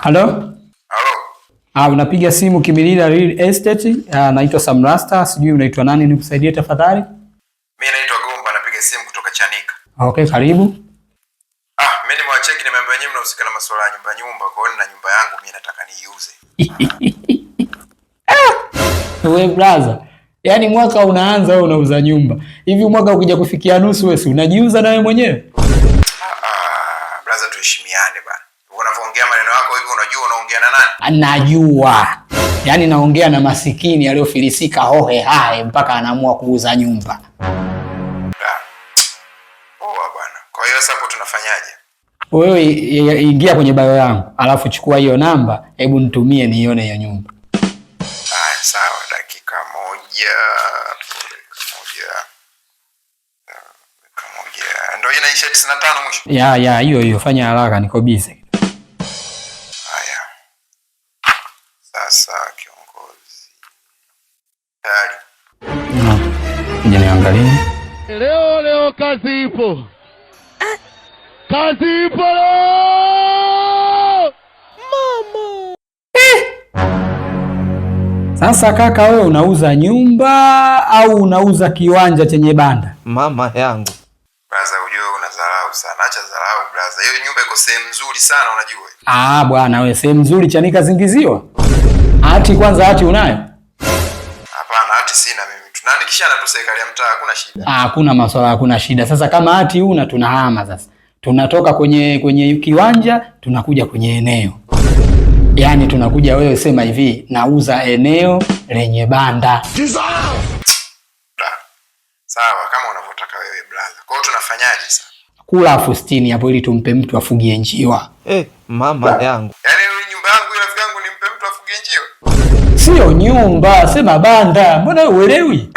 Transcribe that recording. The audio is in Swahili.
Halo? Halo. Unapiga simu Kimilila Real Estate. Naitwa Sam Rasta, sijui unaitwa nani nikusaidie tafadhali? Mimi naitwa Gomba, napiga simu kutoka Chanika. Okay, karibu. Mimi nimewacheki, nimeambiwa nyinyi mnahusika na masuala ya nyumba, kwa hiyo na nyumba yangu mimi nataka niiuze. Wewe brother, yaani mwaka unaanza wewe unauza nyumba. Hivi mwaka ukija kufikia nusu wewe unajiuza na wewe mwenyewe? Brother, tuheshimiane bana. Unavyoongea maneno yako hivi unajua unaongea na nani? Najua. Yaani naongea na masikini aliyofilisika hohe hae mpaka anaamua kuuza nyumba. Bwana. Kwa hiyo sasa hapo tunafanyaje? Wewe ingia kwenye bio yangu, alafu chukua hiyo namba, hebu nitumie nione hiyo nyumba. Sawa, dakika moja. Ndio inaisha 95 mwisho. Ya, hiyo fanya haraka, niko busy. Haya. Sasa kiongozi. Tayari. Ngoja niangalie. Leo kazi ipo. Kazi ipo. Mama. Sasa kaka, wewe unauza nyumba au unauza kiwanja chenye banda? Mama yangu. Brother, unajua unadharau sana. Acha dharau brother. Hiyo nyumba iko sehemu nzuri sana unajua. Bwana wewe, sehemu nzuri Chanika zingiziwa? Hati kwanza, hati unayo? Hapana, hati sina mimi. Tunaandikishana tu serikali ya mtaa, hakuna shida. Hakuna masuala, hakuna shida. Sasa kama hati una, tunahama sasa. Tunatoka kwenye kiwanja tunakuja kwenye eneo. Yaani tunakuja, wewe sema hivi, nauza eneo lenye banda. Sawa, kama unavyotaka wewe brother. Kwa hiyo tunafanyaje sasa? Kula 60 hapo ili tumpe mtu afugie njiwa. Mama yangu. Yaani nyumba yangu rafiki yangu nimpe mtu afugie njiwa? Sio nyumba, sema banda. Mbona uelewi?